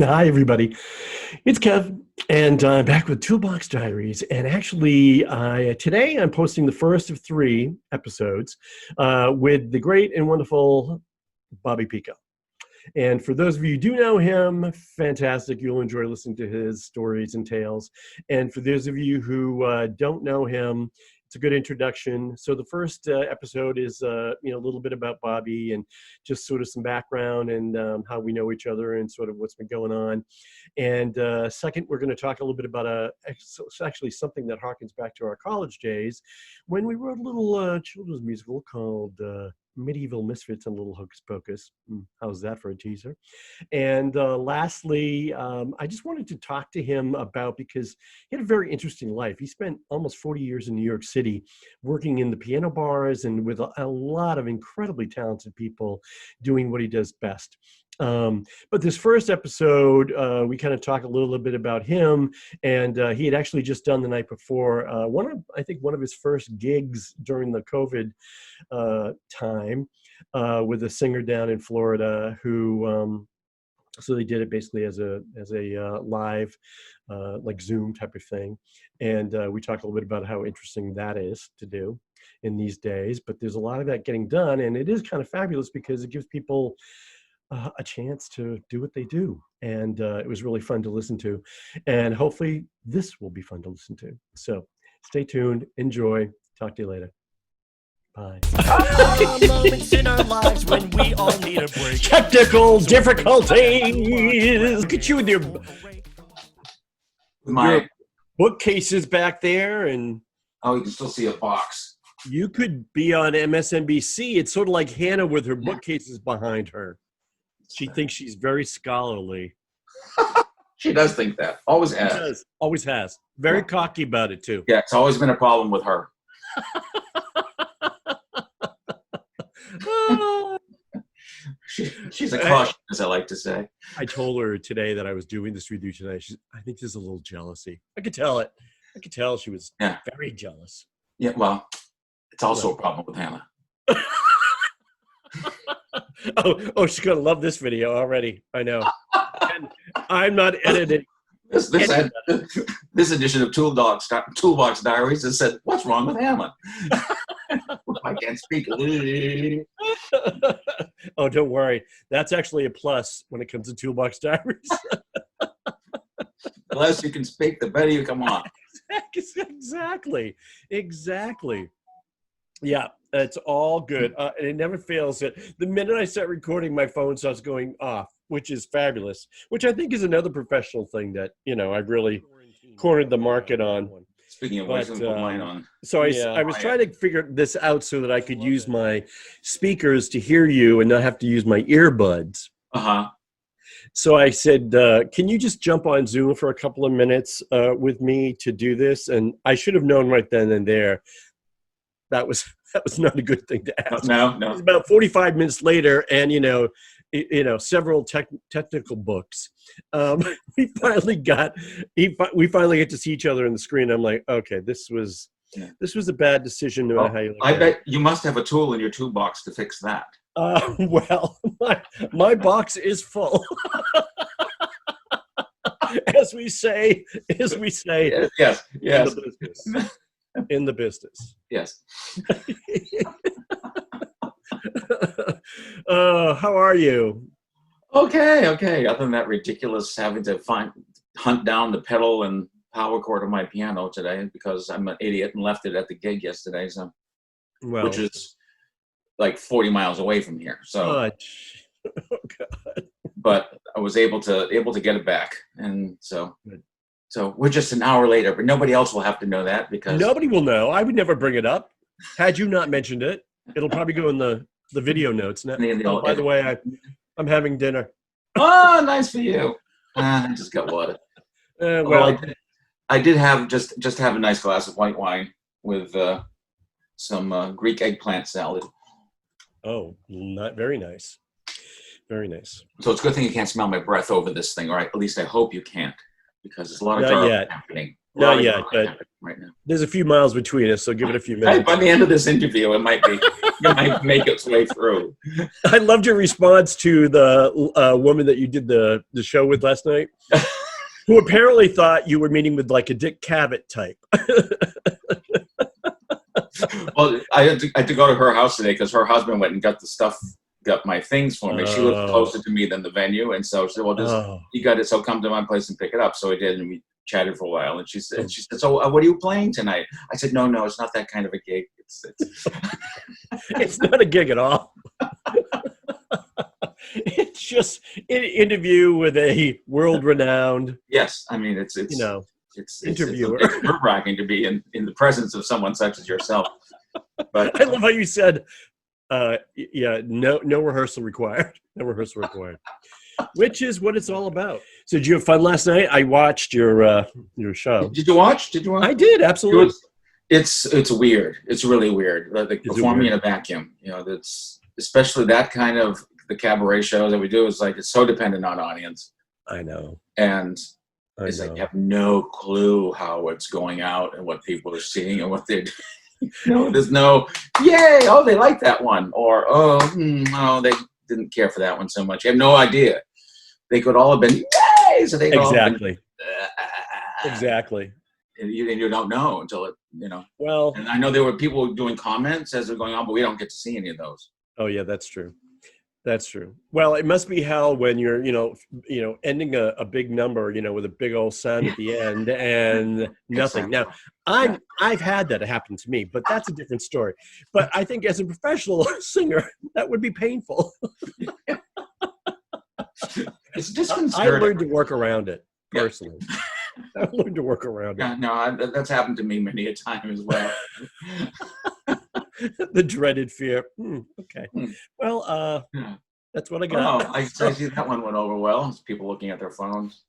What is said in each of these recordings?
Hi, everybody. It's Kev, and I'm back with Toolbox Diaries. And actually, today I'm posting the first of 3 episodes with the great and wonderful Bobby Peaco. And for those of you who do know him, fantastic. You'll enjoy listening to his stories and tales. And for those of you who don't know him, it's a good introduction. So the first episode is, a little bit about Bobby and just sort of some background and how we know each other and sort of what's been going on. And second, we're going to talk a little bit about it's actually something that harkens back to our college days when we wrote a little children's musical called Medieval Misfits and Little Hocus Pocus. How's that for a teaser? And lastly, I just wanted to talk to him about, because he had a very interesting life. He spent almost 40 years in New York City working in the piano bars and with a lot of incredibly talented people doing what he does best. But this first episode, we kind of talk a little bit about him, and he had actually just done the night before I think one of his first gigs during the COVID time with a singer down in Florida who. So they did it basically as a live, like Zoom type of thing, and we talked a little bit about how interesting that is to do in these days. But there's a lot of that getting done, and it is kind of fabulous because it gives people a chance to do what they do. And it was really fun to listen to. And hopefully this will be fun to listen to. So stay tuned, enjoy, talk to you later. Bye. Moments in our lives when we all need a break. Technical difficulties. Look at you with your bookcases back there. And oh, you can still see a box. You could be on MSNBC. It's sort of like Hannah with her bookcases behind her. She thinks she's very scholarly. She does think that. Always has. She does. Always has. Very cocky about it, too. Yeah, it's always been a problem with her. She's a caution, as I like to say. I told her today that I was doing this with you today. I think there's a little jealousy. I could tell it. I could tell she was very jealous. Yeah, well, it's also a problem with Hannah. Oh, she's going to love this video already. I know. And I'm not editing. This edition of Toolbox Diaries has said, "What's wrong with Hannah?" I can't speak. Oh, don't worry. That's actually a plus when it comes to Toolbox Diaries. The less you can speak, the better you come on. Exactly. Yeah, it's all good. And it never fails. The minute I start recording, my phone starts going off, which is fabulous, which I think is another professional thing that, I've really cornered the market on. Speaking of which, put mine on. So I was trying to figure this out so that I could use my speakers to hear you and not have to use my earbuds. Uh-huh. So I said, can you just jump on Zoom for a couple of minutes with me to do this? And I should have known right then and there that was not a good thing to ask. No. It was about 45 minutes later, and several technical books. We finally get to see each other on the screen. I'm like, okay, this was a bad decision. How you I bet you must have a tool in your toolbox to fix that. Well, my box is full. As we say. Yes. In the business. Yes. How are you? Okay. Other than that ridiculous having to hunt down the pedal and power cord of my piano today because I'm an idiot and left it at the gig yesterday, which is like 40 miles away from here. So, oh God. But I was able to get it back, and so we're just an hour later. But nobody else will have to know that because nobody will know. I would never bring it up had you not mentioned it. It'll probably go in the video notes. By the way, I'm having dinner. Oh, nice for you. I just got water. I did have just have a nice glass of white wine with some Greek eggplant salad. Oh, not very nice. Very nice. So it's a good thing you can't smell my breath over this thing, or at least I hope you can't, because there's a lot of garlic happening. Not yet, but right now. there's a few miles between us, so give it a few Hey, minutes. by the end of this interview, it might make its way through. I loved your response to the woman that you did the show with last night, who apparently thought you were meeting with like a Dick Cavett type. Well, I had to go to her house today because her husband went and got my things for me. She lives closer to me than the venue, and so she said, "Well, you got it. So come to my place and pick it up." So I did, and we chatted for a while. And she said, "So what are you playing tonight?" I said, "No, it's not that kind of a gig. It's not a gig at all. It's just an interview with a world-renowned." Yes, I mein it's interviewer. It's nerve-wracking to be in the presence of someone such as yourself. But I love how you said, no rehearsal required. No rehearsal required. Which is what it's all about. So did you have fun last night? I watched your show. Did you watch? I did, absolutely. It's weird. It's really weird. Like performing in a vacuum. That's especially that kind of the cabaret shows that we do is like it's so dependent on audience. I know. And it's like you have no clue how it's going out and what people are seeing and what they're doing. There's no yay, oh they like that one, or no, they didn't care for that one so much. You have no idea. They could all have been yay, so they could exactly. All have been, exactly. And you don't know until it, Well, and I know there were people doing comments as they're going on, but we don't get to see any of those. Oh yeah, that's true. That's true. Well, it must be hell when you're, ending a big number, with a big old sound at the end and nothing. Now, I've had that happen to me, but that's a different story. But I think as a professional singer, that would be painful. It's disconcerting. I learned to work around it personally. I learned to work around it. No, that's happened to me many a time as well. The dreaded fear. Okay. Well, that's what I got. Oh, I see that one went over well. It's people looking at their phones.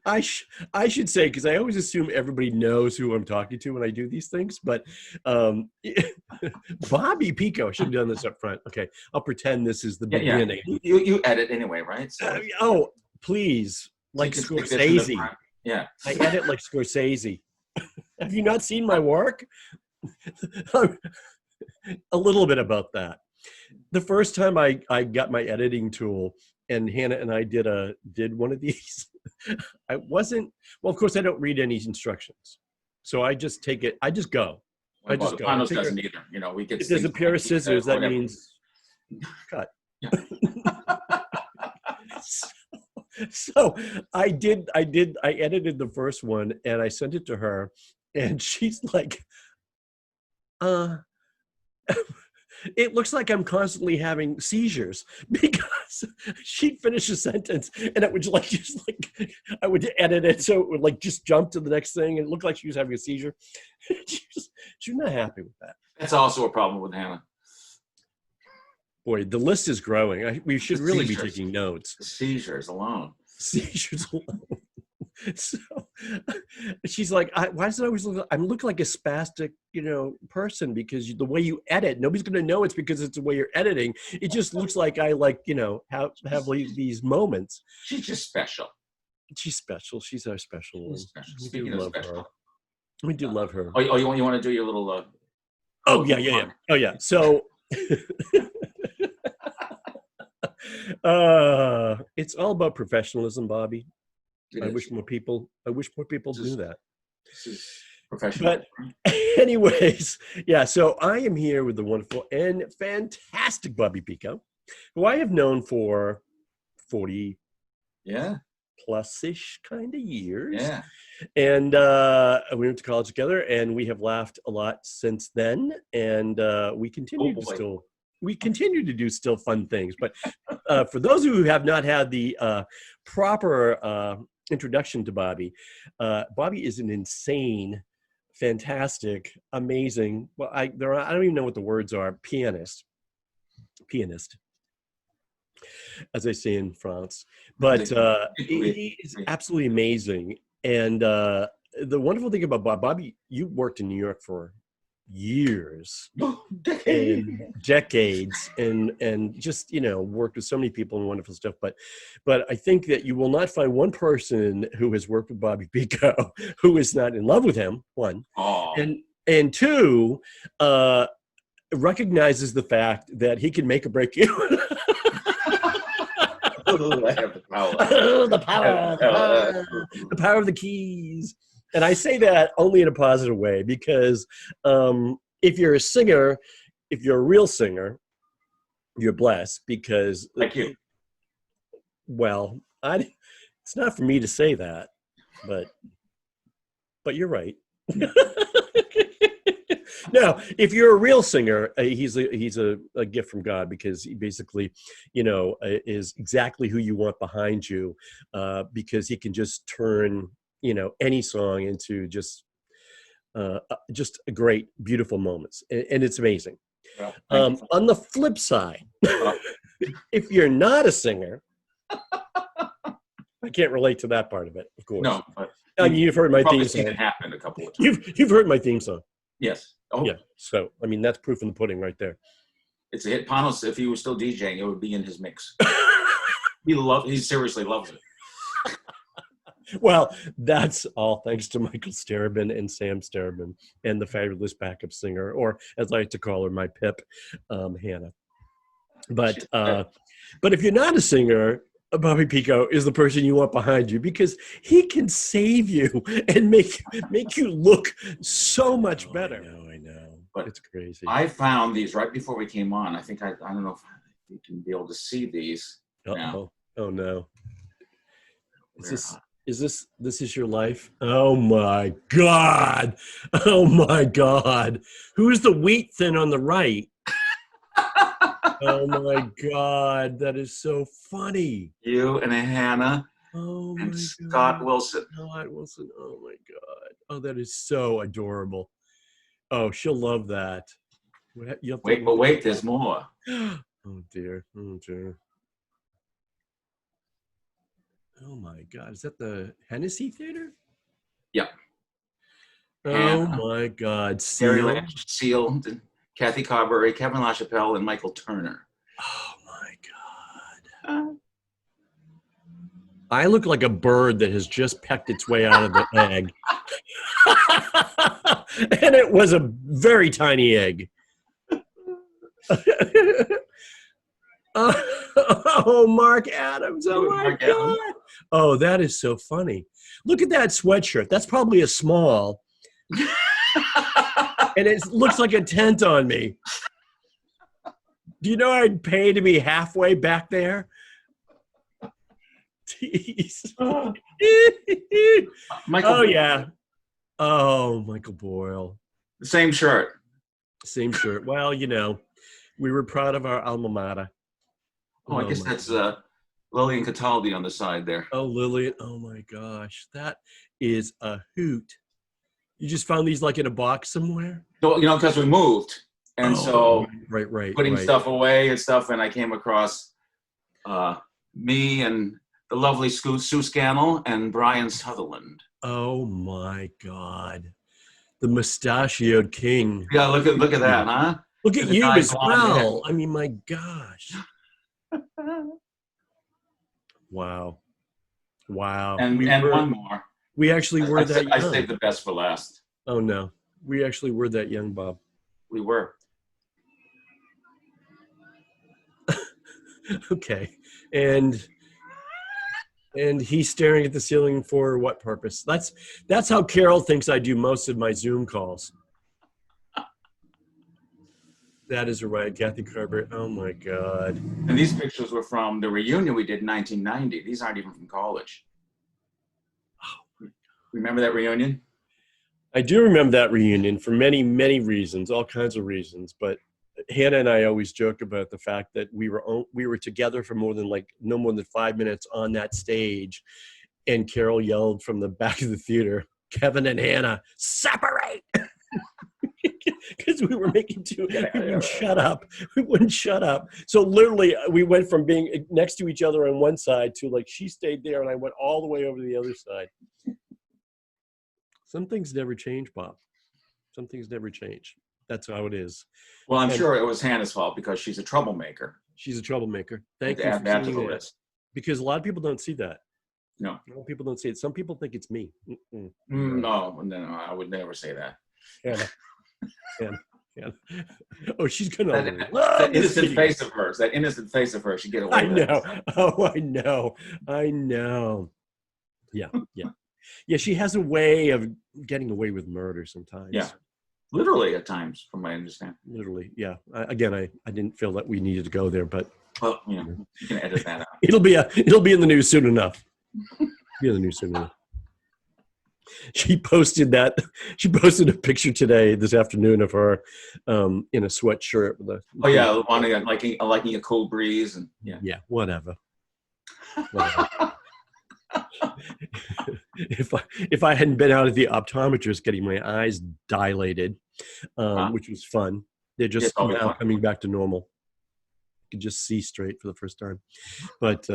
I should say, because I always assume everybody knows who I'm talking to when I do these things, but Bobby Peaco, I should have done this up front. Okay, I'll pretend this is the beginning. You edit anyway, right? So. Please, like Scorsese. Yeah. I edit like Scorsese. Have you not seen my work? A little bit about that. The first time I got my editing tool and Hannah and I did one of these, I wasn't, well, of course I don't read any instructions. So I just take it, I just go. I just go. Panos doesn't either. We get if there's a pair of scissors, that means cut. Yeah. So I edited the first one and I sent it to her and she's like, it looks like I'm constantly having seizures, because she'd finish a sentence and it would I would edit it so it would just jump to the next thing and it looked like she was having a seizure. She's not happy with that. That's also a problem with Hannah. Boy, the list is growing. We should really be taking notes. The seizures alone. So she's like, why does it always look? I look like a spastic, person, because the way you edit, nobody's going to know it's because it's the way you're editing. It just looks like I have these moments. She's just special. She's special. She's our special. Speaking of special, we do love her. Oh, you want to do your little? Oh yeah. So. It's all about professionalism, Bobby. I wish more people do that. This is professional. But anyways, yeah, so I am here with the wonderful and fantastic Bobby Peaco, who I have known for 40 plus-ish kind of years. Yeah. And we went to college together and we have laughed a lot since then. And we continue to do still fun things. But for those who have not had the proper introduction to Bobby, Bobby is an insane, fantastic, amazing, well, I don't even know what the words are, pianist, as I say in France. But he is absolutely amazing. And the wonderful thing about Bobby, you worked in New York for years Decade. and decades and just, worked with so many people and wonderful stuff. But I think that you will not find one person who has worked with Bobby Peaco who is not in love with him, one. Oh. And two, recognizes the fact that he can make or break you. I have the power. The power of the keys. And I say that only in a positive way because if you're a singer, if you're a real singer, you're blessed because Like you. Well, it's not for me to say that, but you're right. No, if you're a real singer, he's a gift from God because he basically, is exactly who you want behind you, because he can just turn, any song into just a great, beautiful moments, and it's amazing. Well, on the flip side, if you're not a singer, I can't relate to that part of it, of course. no, but I mean, you've heard my theme seen song. it happen a couple of times. You've heard my theme song. Yes. Oh, Yeah. So, I mean, that's proof in the pudding right there. it's a hit. Panos, if he was still DJing, it would be in his mix. He seriously loves it. Well, that's all thanks to Michael Starobin and Sam Starobin and the fabulous backup singer, or as I like to call her, my Pip, Hannah. But if you're not a singer, Bobby Peaco is the person you want behind you because he can save you and make you look so much better. I know. But it's crazy. I found these right before we came on. I think I don't know if you can be able to see these. Now. Oh no. Is this your life? Oh my God. Oh my God. Who's the wheat thin on the right? Oh my God, that is so funny. You and Hannah and Scott Wilson. Scott Wilson. Oh my God. Oh, that is so adorable. Oh, she'll love that. Wait, there's more. Oh dear. Oh dear. Oh my God. Is that the Hennessy Theater? Yeah. Oh my God. Gary Lynch, Seal, Kathy Carberry, Kevin LaChapelle, and Michael Turner. Oh my God. I look like a bird that has just pecked its way out of the egg. And it was a very tiny egg. Oh, Mark Adams. Oh my God. Oh, that is so funny. Look at that sweatshirt. That's probably a small. And it looks like a tent on me. Do you know I'd pay to be halfway back there? Jeez. Michael Boyle. Yeah. Oh, Michael Boyle. The same shirt. Same shirt. Well, we were proud of our alma mater. Oh, I guess that's Lillian Cataldi on the side there. Oh, Lillian. Oh, my gosh. That is a hoot. You just found these like in a box somewhere? No, because we moved. And right. Putting stuff away and stuff. And I came across me and the lovely Sue Scannell and Brian Sutherland. Oh, my God. The mustachioed king. Yeah, look at that, huh? Look at you as well. I mean, my gosh. Wow. And one more. We actually were that young. I saved the best for last. Oh, no. We actually were that young, Bob. We were. Okay. And he's staring at the ceiling for what purpose? That's how Carol thinks I do most of my Zoom calls. That is right, Kathy Carver. Oh my God. And these pictures were from the reunion we did in 1990. These aren't even from college. Oh. Remember that reunion? I do remember that reunion for many, many reasons, all kinds of reasons. But Hannah and I always joke about the fact that we were together for no more than 5 minutes on that stage, and Carol yelled from the back of the theater, "Kevin and Hannah, separate!" Because we were making we wouldn't shut up. We wouldn't shut up. So literally, we went from being next to each other on one side to she stayed there, and I went all the way over to the other side. Some things never change, Bob. Some things never change. That's how it is. Well, I'm And sure it was Hannah's fault because she's a troublemaker. she's a troublemaker. Thank To you add for that to seeing the that. list. Because a lot of people don't see that. No. A lot of people don't see it. Some people think it's me. No, I would never say that. Yeah. Oh, she's gonna. That innocent face of hers. That innocent face of hers. She get away I with know. it. Oh, I know. Yeah. Yeah, she has a way of getting away with murder sometimes. Yeah. Literally at times, from my understanding. Literally, yeah. I didn't feel that we needed to go there, but Well, you can edit that out. it'll be in the news soon enough. Be in the news soon enough. She posted a picture this afternoon of her in a sweatshirt with a. Oh yeah, liking a cool breeze and yeah. Yeah, whatever. If I hadn't been out at the optometrist getting my eyes dilated, which was fun. They're just now coming back to normal. I could just see straight for the first time. But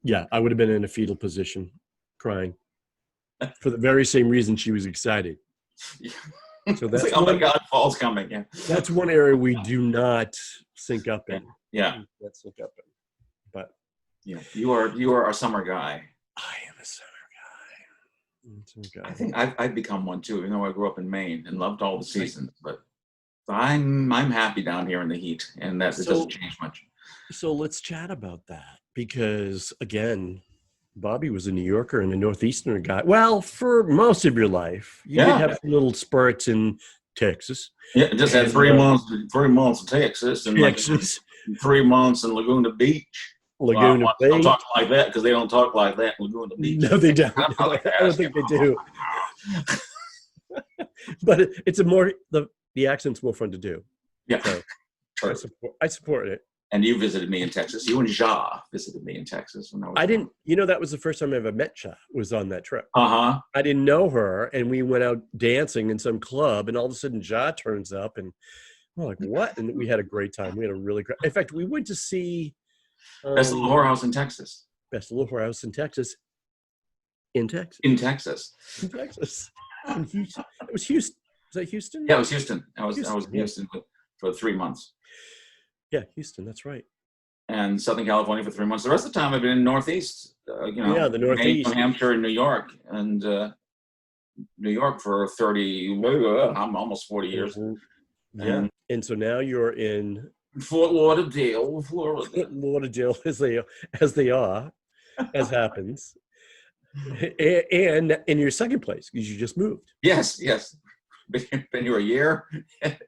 yeah, I would have been in a fetal position, crying for the very same reason she was excited. So that's oh my God, fall's coming. Yeah, that's one area we do not sync up in. Yeah, let's sync up in. But yeah, you are a summer guy. I am a summer guy. I think I've become one too. Even though I grew up in Maine and loved all the seasons, but I'm happy down here in the heat, and it doesn't change much. So let's chat about that because again, Bobby was a New Yorker and a Northeasterner guy. Well, for most of your life, you did have some little spurts in Texas. Yeah, just had 3 months in Texas and like 3 months in Laguna Beach. Laguna Beach. Don't talk like that because they don't talk like that in Laguna Beach. No, they don't. I don't think they do. But it's the accent's more fun to do. Yeah, so I support it. And you visited me in Texas. You and Ja visited me in Texas when I didn't. That was the first time I ever met Ja. Was on that trip. I didn't know her, and we went out dancing in some club, and all of a sudden Ja turns up, and we're like, "What?" And we had a great time. We had a really great. In fact, we went to see Best Little Whorehouse in Texas. Best Little Whorehouse in Texas. In Texas. In Texas. In Texas. In Houston. It was Houston. Was that Houston? Yeah, it was Houston. I was in Houston for 3 months. Yeah, Houston. That's right. And Southern California for 3 months. The rest of the time I've been in Northeast. Yeah, the Northeast. New Hampshire and New York, and New York for 30. I'm almost 40 years. Yeah. And so now you're in Fort Lauderdale, Florida. Fort Lauderdale, as they are, as happens. And in your second place, because you just moved. Yes. Been here a year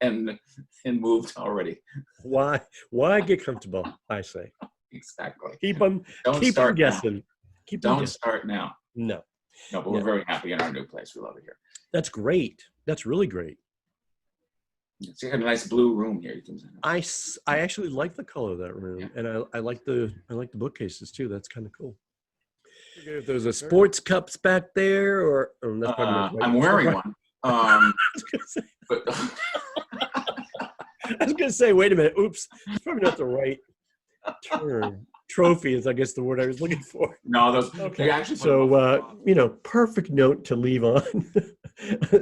and moved already. Why get comfortable? I say exactly. Keep them guessing. Don't start now. No, but we're very happy in our new place. We love it here. That's great. That's really great. So you have a nice blue room here. I actually like the color of that room, and I like the bookcases too. That's kind of cool. If there's a sports cups back there, or that's probably I'm wearing one. I was gonna say, wait a minute. Oops, it's probably not the right term. Trophy is, I guess, the word I was looking for. No, those. Okay. Actually, so perfect note to leave on.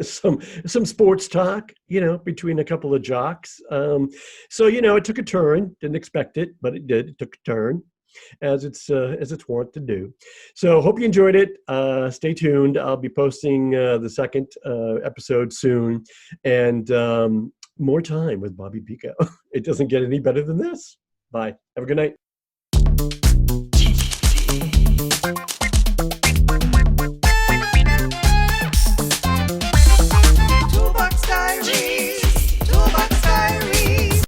some sports talk, between a couple of jocks. So it took a turn. Didn't expect it, but it did. It took a turn, as it's wont to do. So hope you enjoyed it. Stay tuned. I'll be posting the second episode soon, and more time with Bobby Peaco. It doesn't get any better than this. Bye. Have a good night.